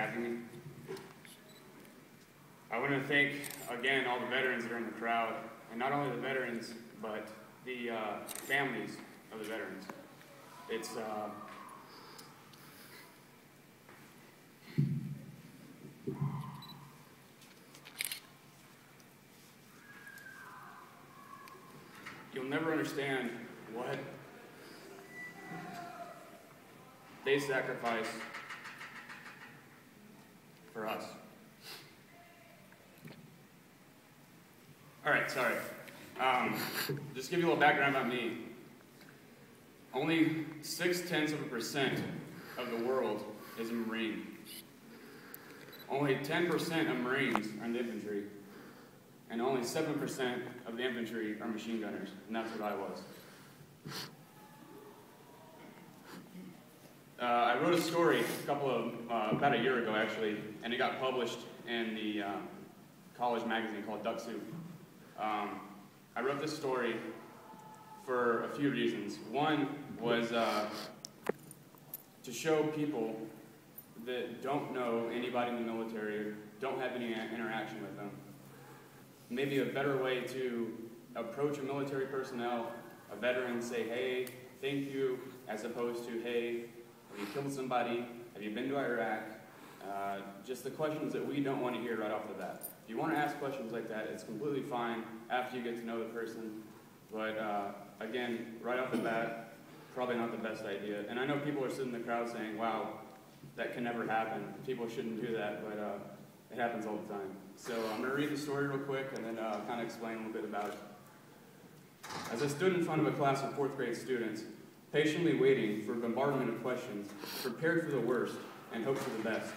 having me. I want to thank, again, all the veterans that are in the crowd, and not only the veterans, but the families of the veterans. It's you'll never understand what they sacrifice for us. All right, sorry. Just give you a little background about me. Only 0.6% of the world is a Marine. Only 10% of Marines are in the infantry. And only 7% of the infantry are machine gunners. And that's what I was. I wrote a story about a year ago, actually, and it got published in the college magazine called Duck Soup. I wrote this story for a few reasons. One was to show people that don't know anybody in the military, or don't have any interaction with them, maybe a better way to approach a military personnel, a veteran, say, hey, thank you, as opposed to, hey, have you killed somebody? Have you been to Iraq? Just the questions that we don't want to hear right off the bat. If you want to ask questions like that, it's completely fine after you get to know the person. But again, right off the bat, probably not the best idea. And I know people are sitting in the crowd saying, wow, that can never happen. People shouldn't do that, but it happens all the time. So I'm going to read the story real quick and then kind of explain a little bit about it. As I stood in front of a class of 4th grade students, patiently waiting for a bombardment of questions, prepared for the worst and hoped for the best.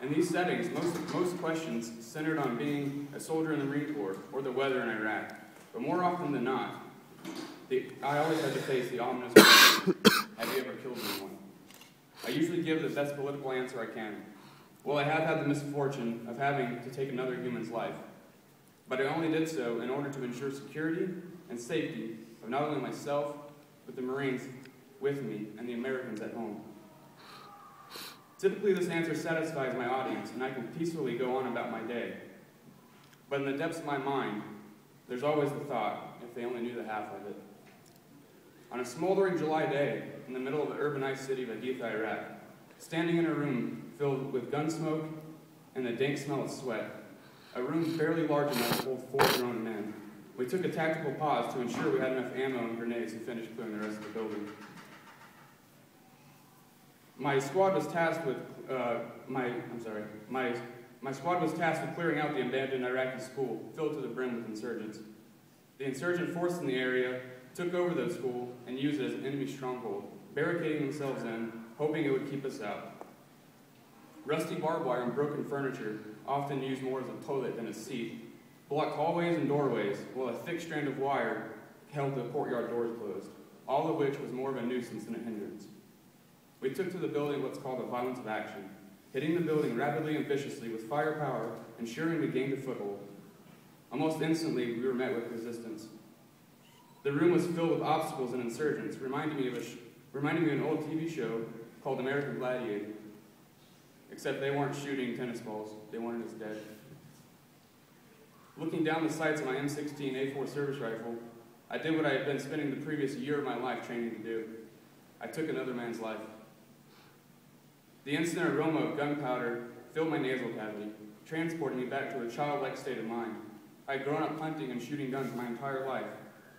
In these settings, most questions centered on being a soldier in the Marine Corps or the weather in Iraq. But more often than not, I always had to face the ominous question, have you ever killed anyone? I usually give the best political answer I can. Well, I have had the misfortune of having to take another human's life. But I only did so in order to ensure security and safety of not only myself, but the Marines with me and the Americans at home. Typically, this answer satisfies my audience, and I can peacefully go on about my day. But in the depths of my mind, there's always the thought, if they only knew the half of it. On a smoldering July day, in the middle of the urbanized city of Haditha, Iraq, standing in a room filled with gun smoke and the dank smell of sweat, a room barely large enough to hold 4 grown men, we took a tactical pause to ensure we had enough ammo and grenades to finish clearing the rest of the building. My squad was tasked with clearing out the abandoned Iraqi school filled to the brim with insurgents. The insurgent force in the area took over the school and used it as an enemy stronghold, barricading themselves in, hoping it would keep us out. Rusty barbed wire and broken furniture, often used more as a toilet than a seat, blocked hallways and doorways, while a thick strand of wire held the courtyard doors closed, all of which was more of a nuisance than a hindrance. We took to the building what's called a violence of action, hitting the building rapidly and viciously with firepower, ensuring we gained a foothold. Almost instantly, we were met with resistance. The room was filled with obstacles and insurgents, reminding me of an old TV show called American Gladiator. Except they weren't shooting tennis balls, they wanted us dead. Looking down the sights of my M16A4 service rifle, I did what I had been spending the previous year of my life training to do. I took another man's life. The instant aroma of gunpowder filled my nasal cavity, transporting me back to a childlike state of mind. I had grown up hunting and shooting guns my entire life,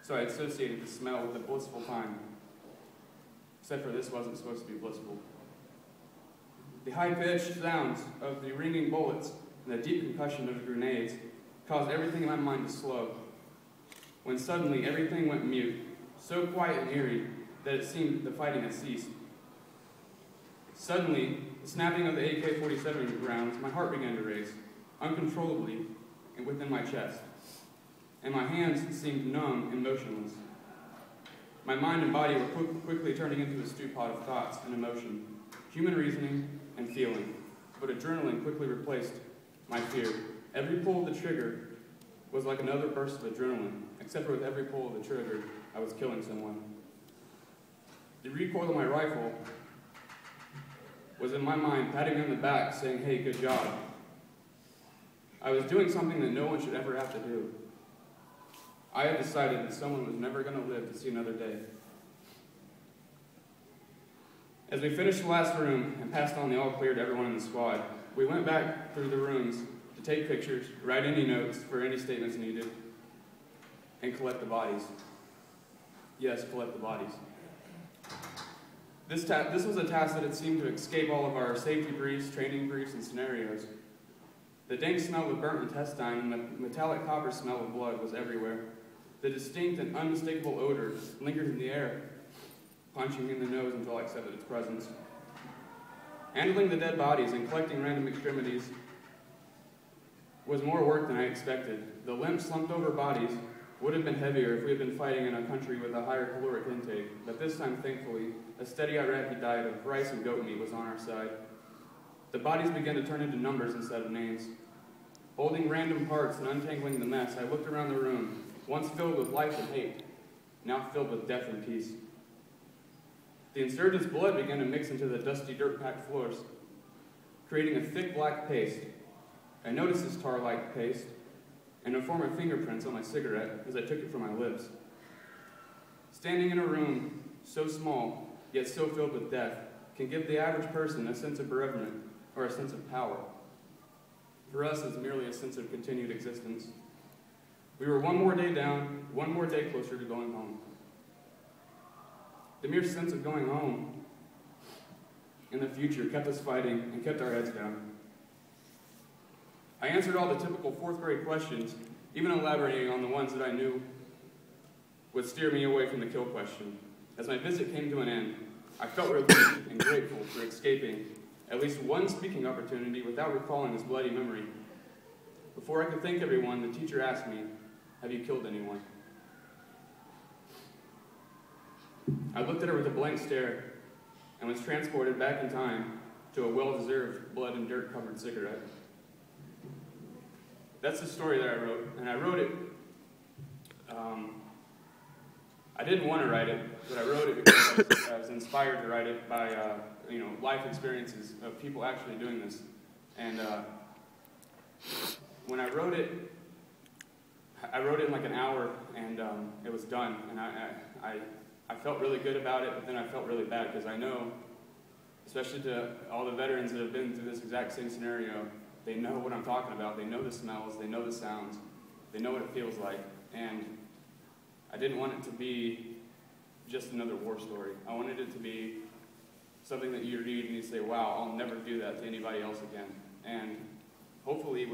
so I associated the smell with a blissful time. Except for this wasn't supposed to be blissful. The high-pitched sounds of the ringing bullets and the deep concussion of the grenades caused everything in my mind to slow, when suddenly everything went mute, so quiet and eerie that it seemed the fighting had ceased. Suddenly, the snapping of the AK-47 rounds, my heart began to race, uncontrollably and within my chest, and my hands seemed numb and motionless. My mind and body were quickly turning into a stew pot of thoughts and emotion, human reasoning and feeling, but adrenaline quickly replaced my fear. Every pull of the trigger was like another burst of adrenaline, except for with every pull of the trigger, I was killing someone. The recoil of my rifle was in my mind patting me on the back saying, "Hey, good job." I was doing something that no one should ever have to do. I had decided that someone was never going to live to see another day. As we finished the last room and passed on the all clear to everyone in the squad, we went back through the rooms to take pictures, write any notes for any statements needed, and collect the bodies. Yes, collect the bodies. This was a task that had seemed to escape all of our safety briefs, training briefs, and scenarios. The dank smell of burnt intestine and the metallic copper smell of blood was everywhere. The distinct and unmistakable odor lingered in the air, punching me in the nose until I accepted its presence. Handling the dead bodies and collecting random extremities was more work than I expected. The limp, slumped-over bodies would have been heavier if we had been fighting in a country with a higher caloric intake, but this time, thankfully, a steady Iraqi diet of rice and goat meat was on our side. The bodies began to turn into numbers instead of names. Holding random parts and untangling the mess, I looked around the room, once filled with life and hate, now filled with death and peace. The insurgents' blood began to mix into the dusty, dirt-packed floors, creating a thick black paste. I noticed this tar-like paste and a form of fingerprints on my cigarette as I took it from my lips. Standing in a room so small, yet so filled with death, can give the average person a sense of bereavement or a sense of power. For us, it's merely a sense of continued existence. We were one more day down, one more day closer to going home. The mere sense of going home in the future kept us fighting and kept our heads down. I answered all the typical fourth grade questions, even elaborating on the ones that I knew would steer me away from the kill question. As my visit came to an end, I felt relieved and grateful for escaping at least one speaking opportunity without recalling this bloody memory. Before I could thank everyone, the teacher asked me, "Have you killed anyone?" I looked at her with a blank stare and was transported back in time to a well-deserved blood and dirt-covered cigarette. That's the story that I wrote, and I wrote it, I didn't want to write it, but I wrote it because I was inspired to write it by, life experiences of people actually doing this. And when I wrote it in like an hour, and it was done, and I felt really good about it, but then I felt really bad, because I know, especially to all the veterans that have been through this exact same scenario, they know what I'm talking about. They know the smells, they know the sounds, they know what it feels like, and I didn't want it to be just another war story. I wanted it to be something that you read and you say, "Wow, I'll never do that to anybody else again." And hopefully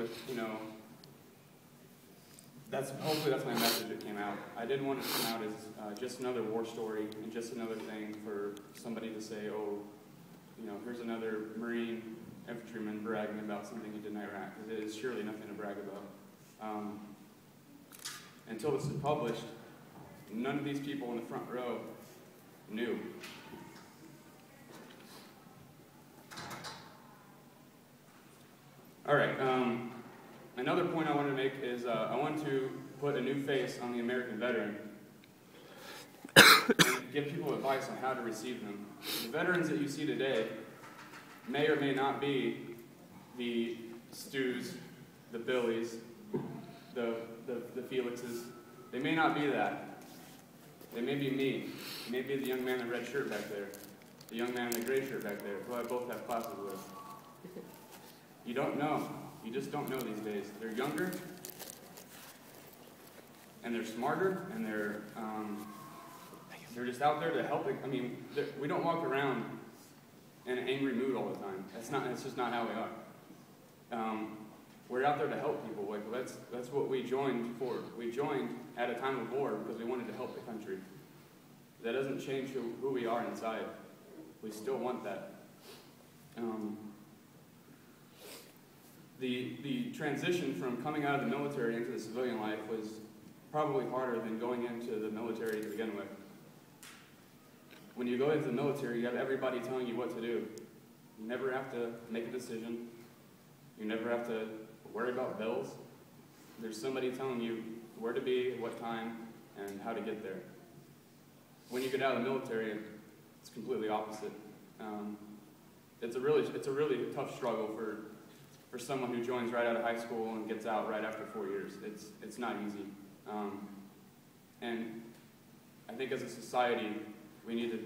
that's my message that came out. I didn't want it to come out as just another war story and just another thing for somebody to say, "Oh, here's another Marine infantryman bragging about something he did in Iraq," because it is surely nothing to brag about. Until this is published, none of these people in the front row knew. All right, another point I want to make is I want to put a new face on the American veteran and give people advice on how to receive them. The veterans that you see today may or may not be the Stews, the Billies, the Felixes. They may not be that. They may be me. They may be the young man in the red shirt back there, the young man in the gray shirt back there, who I both have classes with. You don't know. You just don't know these days. They're younger, and they're smarter, and they're just out there to help. We don't walk around in an angry mood all the time. That's just not how we are. We're out there to help people. Like that's what we joined for. We joined at a time of war because we wanted to help the country. That doesn't change who we are inside. We still want that. The transition from coming out of the military into the civilian life was probably harder than going into the military to begin with. When you go into the military, you have everybody telling you what to do. You never have to make a decision. You never have to worry about bills. There's somebody telling you where to be, at what time, and how to get there. When you get out of the military, it's completely opposite. it's a really tough struggle for someone who joins right out of high school and gets out right after 4 years. It's not easy. And I think as a society, we need to,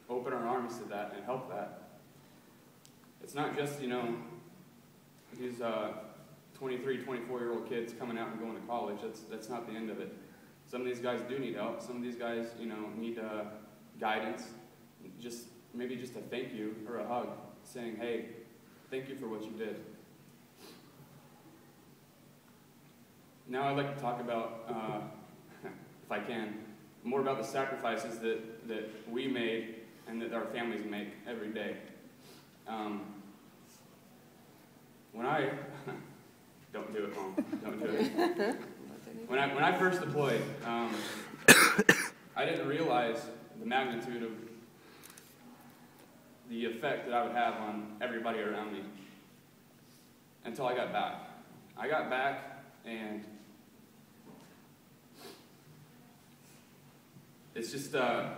open our arms to that and help that. It's not just, these 23, 24-year-old kids coming out and going to college. That's not the end of it. Some of these guys do need help. Some of these guys, need guidance. Maybe just a thank you or a hug, saying, hey, thank you for what you did. Now I'd like to talk about, if I can, more about the sacrifices that we made and that our families make every day. When I don't do it, Mom. Don't do it. When I first deployed, I didn't realize the magnitude of the effect that I would have on everybody around me until I got back. I got back, and it's just,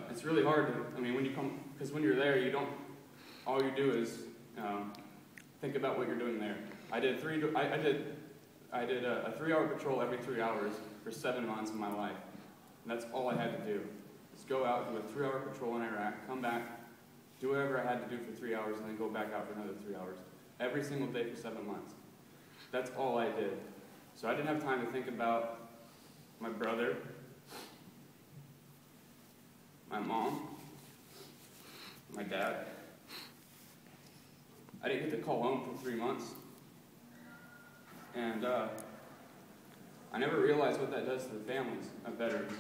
it's really hard to, when you come, because when you're there, all you do is think about what you're doing there. I did a 3-hour patrol every 3 hours for 7 months of my life. And that's all I had to do. Just go out, do a 3-hour patrol in Iraq, come back, do whatever I had to do for 3 hours, and then go back out for another 3 hours. Every single day for 7 months. That's all I did. So I didn't have time to think about my brother, my mom, my dad. I didn't get to call home for 3 months. And I never realized what that does to the families of veterans.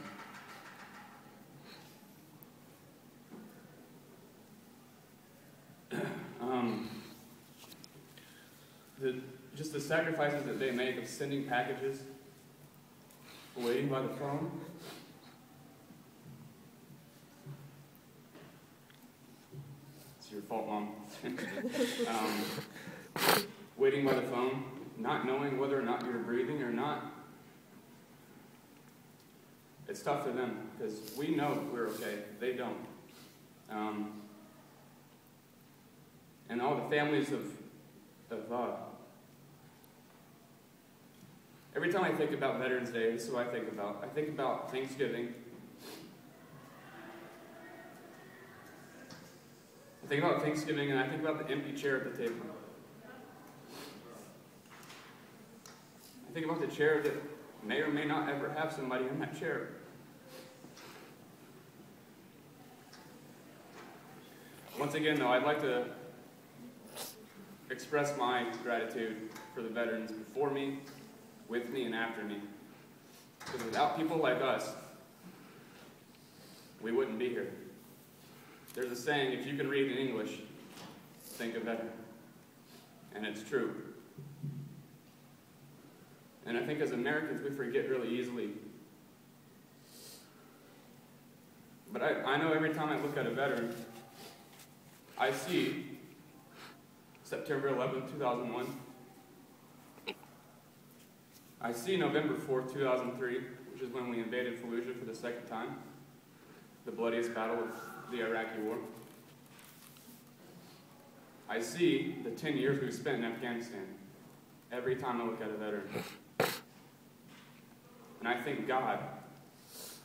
Just the sacrifices that they make of sending packages, waiting by the phone. It's your fault, Mom. Waiting by the phone, not knowing whether or not you're breathing or not. It's tough for them because we know we're okay. They don't. And all the families of every time I think about Veterans Day, this is what I think about. I think about Thanksgiving. I think about Thanksgiving, and I think about the empty chair at the table. I think about the chair that may or may not ever have somebody in that chair. Once again, though, I'd like to express my gratitude for the veterans before me, with me, and after me. Because without people like us, we wouldn't be here. There's a saying, if you can read in English, think a veteran. And it's true. And I think as Americans, we forget really easily. But I know every time I look at a veteran, I see September 11, 2001. I see November 4th, 2003, which is when we invaded Fallujah for the second time, the bloodiest battle of the Iraqi war. I see the 10 years we've spent in Afghanistan every time I look at a veteran. And I thank God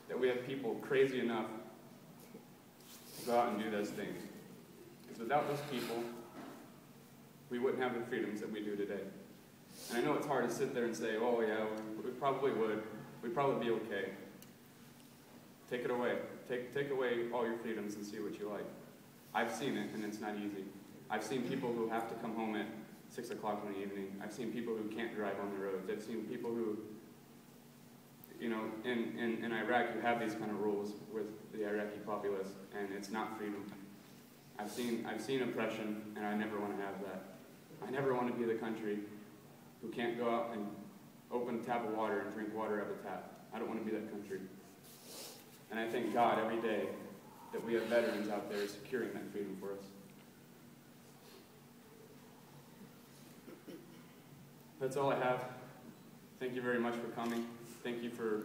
that we have people crazy enough to go out and do those things. Because without those people, we wouldn't have the freedoms that we do today. And I know it's hard to sit there and say, oh yeah, we probably would. We'd probably be okay. Take it away. Take away all your freedoms and see what you like. I've seen it, and it's not easy. I've seen people who have to come home at 6 o'clock in the evening. I've seen people who can't drive on the roads. I've seen people who, in Iraq, you have these kind of rules with the Iraqi populace, and it's not freedom. I've seen oppression, and I never want to have that. I never want to be the country who can't go out and open a tap of water and drink water out of the tap. I don't want to be that country. And I thank God every day that we have veterans out there securing that freedom for us. That's all I have. Thank you very much for coming. Thank you for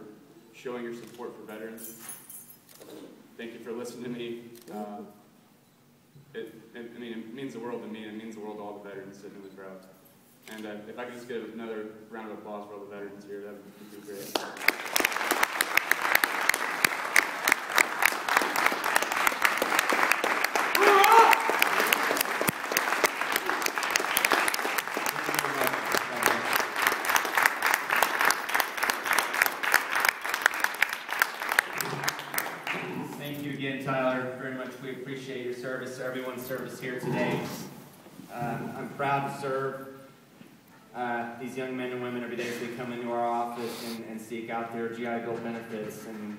showing your support for veterans. Thank you for listening to me I mean, it means the world to me, and it means the world to all the veterans sitting in the crowd. And if I could just give another round of applause for all the veterans here, that would be great. Thank you again, Tyler, very much. We appreciate your service, everyone's service here today. I'm proud to serve these young men and women every day as they come into our office and seek out their GI Bill benefits and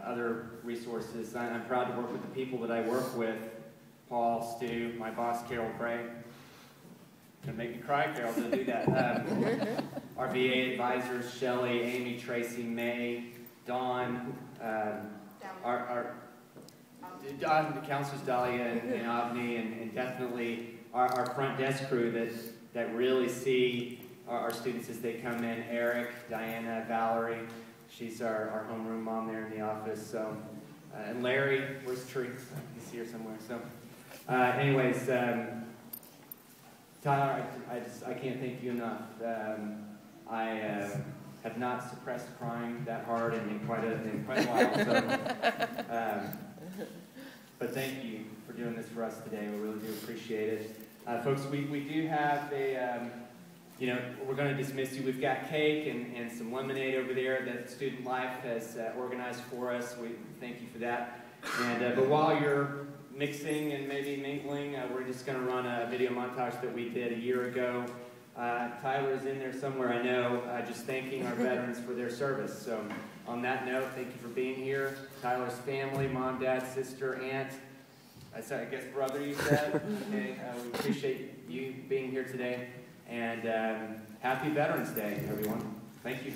other resources. I'm proud to work with the people that I work with, Paul, Stu, my boss, Carol Bray. Gonna make me cry, Carol, to do that. Our VA advisors, Shelley, Amy, Tracy, May, Dawn, the counselors, Dahlia and Avni, and definitely our front desk crew that really see our students as they come in. Eric, Diana, Valerie, she's our homeroom mom there in the office. So, and Larry, where's Tree? He's here somewhere. So, anyways, Tyler, I can't thank you enough. I have not suppressed crying that hard in quite a while. So, but thank you for doing this for us today. We really do appreciate it. Folks, we do have a, we're going to dismiss you. We've got cake and some lemonade over there that Student Life has organized for us. We thank you for that. And but while you're mixing and maybe mingling, we're just going to run a video montage that we did a year ago. Tyler's in there somewhere, I know, just thanking our veterans for their service. So on that note, thank you for being here. Tyler's family, mom, dad, sister, aunt, I guess brother, you said. Okay, we appreciate you being here today. And happy Veterans Day, everyone. Thank you.